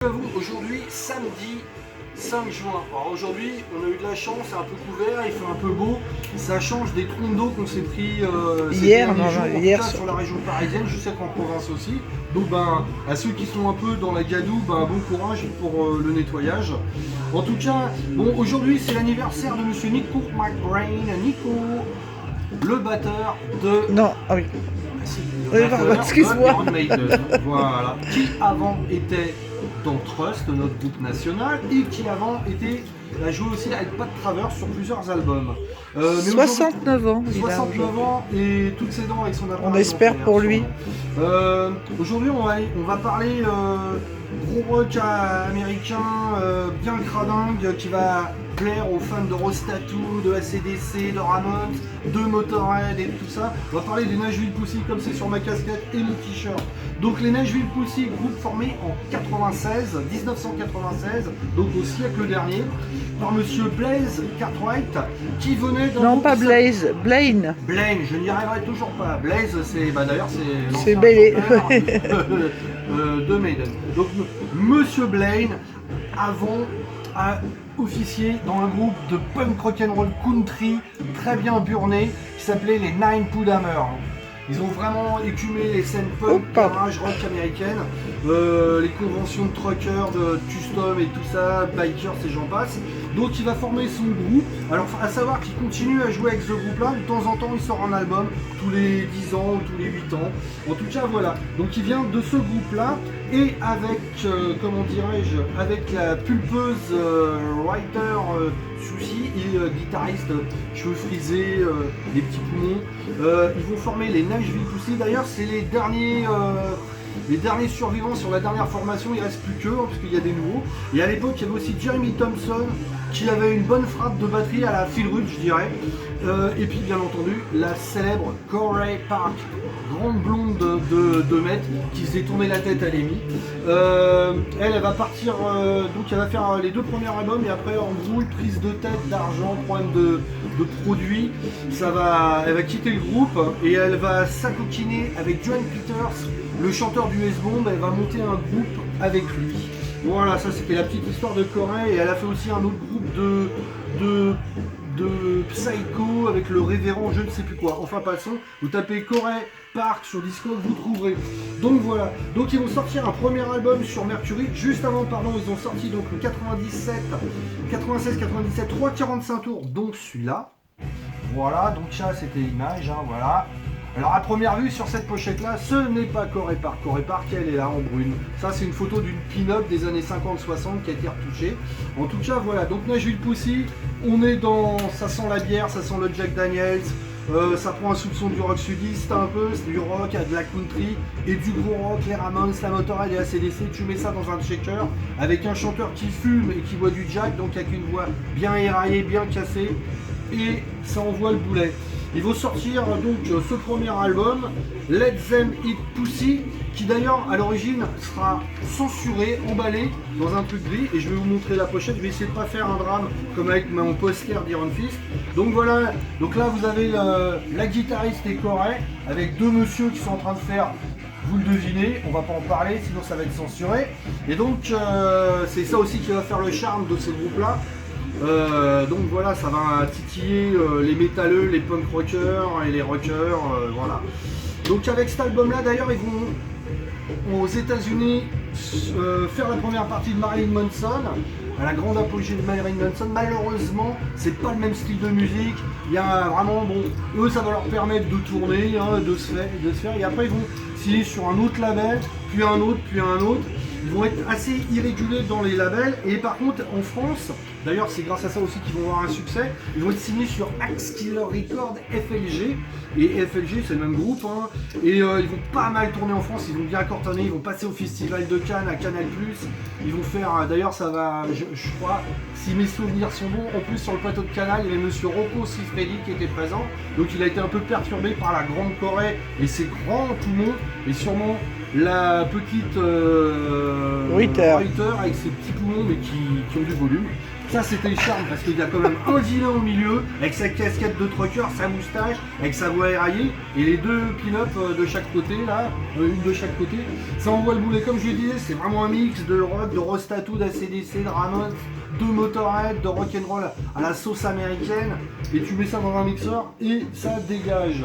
À vous, aujourd'hui, samedi 5 juin. Alors aujourd'hui, on a eu de la chance, c'est un peu couvert, il fait un peu beau. Ça change des trompes d'eau qu'on s'est pris hier, hier sur la région parisienne, je sais qu'en province aussi. Donc à ceux qui sont un peu dans la gadoue, bon courage pour le nettoyage. En tout cas, bon, aujourd'hui c'est l'anniversaire de monsieur Nico McBrain. Nico, le batteur de... Non, ah oui. Le batteur excuse-moi. de Iron Maiden. Voilà. Qui avant était dans Trust, notre groupe national, et qui avant a joué aussi avec Pat Travers sur plusieurs albums. Mais 69 ans. 69 ans et toutes ses dents avec son appareil. On espère pour lui. Aujourd'hui, on va parler gros rock américain, bien cradingue, qui va plaire aux fans de Rostatu, de AC/DC, de Ramones, de Motorhead et tout ça. On va parler des Nashville Pussy comme c'est sur ma casquette et mon t-shirt. Donc les Nashville Pussy, groupe formé en 1996, donc au siècle dernier, par monsieur Blaze Cartwright, qui venait d'un... Non, pas Blaze, Blaine. Blaine, je n'y arriverai toujours pas. Blaze, c'est d'ailleurs c'est Bélé de Maiden. Donc monsieur Blaine, avant, a officié dans un groupe de punk rock'n'roll country très bien burné qui s'appelait les Nine Pud Hammer. Ils ont vraiment écumé les scènes punk, garage, rock américaines, les conventions de truckers, de custom et tout ça, bikers et j'en passe. Donc il va former son groupe. Alors à savoir qu'il continue à jouer avec ce groupe-là. De temps en temps il sort un album, tous les 10 ans ou tous les 8 ans. En tout cas voilà. Donc il vient de ce groupe-là et avec, comment dirais-je, avec la pulpeuse writer Suzy et guitariste cheveux frisés, les petits poumons. Ils vont former les Nashville Pussy. D'ailleurs c'est les derniers survivants sur la dernière formation, il reste plus qu'eux, parce qu'il y a des nouveaux. Et à l'époque, il y avait aussi Jeremy Thompson, qui avait une bonne frappe de batterie à la Phil Rudd, je dirais. Et puis, bien entendu, la célèbre Corey Park, grande blonde de 2 mètres, qui faisait tourner la tête à Lemmy. Elle va partir, donc elle va faire les 2 premiers albums, et après, en gros, prise de tête, d'argent, problème de produits. Elle va quitter le groupe, et elle va s'acoquiner avec Joan Peters, le chanteur du S-Bomb. Elle va monter un groupe avec lui. Voilà, ça c'était la petite histoire de Corey. Et elle a fait aussi un autre groupe de psycho avec le révérend je ne sais plus quoi. Enfin passons, vous tapez Corey Park sur Discord, vous trouverez. Donc voilà, donc ils vont sortir un premier album sur Mercury. Juste avant, pardon, ils ont sorti donc le 96-97, 3,45 tours, donc celui-là. Voilà, donc ça c'était l'image, hein, voilà. Alors à première vue sur cette pochette là, ce n'est pas Corey Park. Corey Park, elle est là en brune. Ça c'est une photo d'une pin-up des années 50-60 qui a été retouchée. En tout cas voilà, donc Nashville Pussy, on est dans... ça sent la bière, ça sent le Jack Daniels, ça prend un soupçon du rock sudiste un peu, c'est du rock, de la country et du gros rock, les Ramones, la Motorhead et AC/DC. Tu mets ça dans un shaker avec un chanteur qui fume et qui boit du Jack, donc avec une voix bien éraillée, bien cassée, et ça envoie le boulet. Ils vont sortir donc ce premier album, Let Them Eat Pussy, qui d'ailleurs à l'origine sera censuré, emballé dans un truc gris, et je vais vous montrer la pochette. Je vais essayer de pas faire un drame comme avec mon poster d'Iron Fist. Donc voilà, donc là vous avez la guitariste et Corey avec 2 messieurs qui sont en train de faire, vous le devinez, on va pas en parler sinon ça va être censuré. Et donc c'est ça aussi qui va faire le charme de ce groupe là. Donc voilà, ça va titiller les métalleux, les punk rockers et les rockers, voilà. Donc avec cet album là d'ailleurs, ils vont aux États-Unis faire la première partie de Marilyn Manson, à la grande apogée de Marilyn Manson. Malheureusement, c'est pas le même style de musique. Il y a vraiment, bon, eux ça va leur permettre de tourner, hein, de se faire, et après ils vont signer sur un autre label, puis un autre, puis un autre. Ils vont être assez irréguliers dans les labels, et par contre en France, d'ailleurs c'est grâce à ça aussi qu'ils vont avoir un succès, ils vont être signés sur Axe Killer Records, FLG, et FLG c'est le même groupe, hein, et ils vont pas mal tourner en France, ils vont bien cartonner, ils vont passer au Festival de Cannes, à Canal+, ils vont faire, d'ailleurs ça va, je crois, si mes souvenirs sont bons, en plus sur le plateau de Canal, il y avait monsieur Rocco Siffredi qui était présent, donc il a été un peu perturbé par la grande Corée et ses grands poumons, et sûrement la petite Ritter avec ses petits poumons mais qui ont du volume. Ça c'était le charme parce qu'il y a quand même un vilain au milieu avec sa casquette de trucker, sa moustache, avec sa voix éraillée et les deux pin-up de chaque côté là, une de chaque côté. Ça envoie le boulet comme je disais, c'est vraiment un mix de rock, de Rostatu, d'ACDC, de Ramones, de Motorhead, de rock'n'roll à la sauce américaine et tu mets ça dans un mixeur et ça dégage.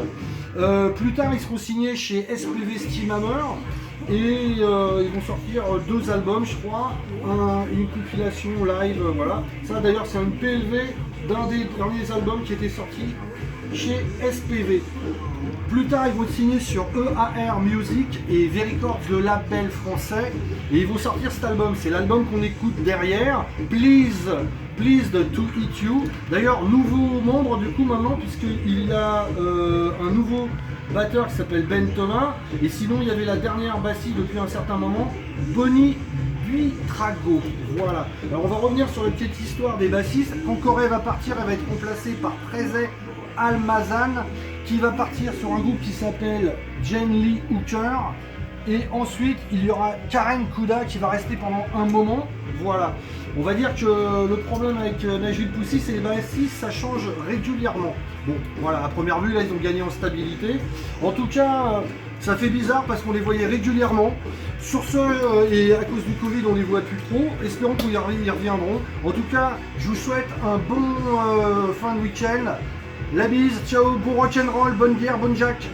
Plus tard ils seront signés chez SPV Steamhammer. Et ils vont sortir 2 albums, je crois, une compilation live, voilà. Ça d'ailleurs c'est un PLV d'un des derniers albums qui était sorti chez SPV. Plus tard ils vont signer sur EAR Music et V-Records, le label français, et ils vont sortir cet album. C'est l'album qu'on écoute derrière, Pleased to Eat You. D'ailleurs, nouveau membre du coup maintenant, puisqu'il y a un nouveau batteur qui s'appelle Ben Thomas, et sinon il y avait la dernière bassiste depuis un certain moment, Bonnie Buitrago. Voilà. Alors on va revenir sur la petite histoire des bassistes. Quand Corey va partir, elle va être remplacée par Trezé Almazan, qui va partir sur un groupe qui s'appelle Jane Lee Hooker. Et ensuite, il y aura Karen Kuda qui va rester pendant un moment. Voilà. On va dire que le problème avec Nashville Pussy, c'est les bassistes, ça change régulièrement. Bon, voilà, à première vue, là, ils ont gagné en stabilité. En tout cas, ça fait bizarre parce qu'on les voyait régulièrement. Sur ce, et à cause du Covid, on les voit plus trop. Espérons qu'ils y reviendront. En tout cas, je vous souhaite un bon fin de week-end. La bise, ciao, bon rock'n'roll, bonne bière, bonne jack.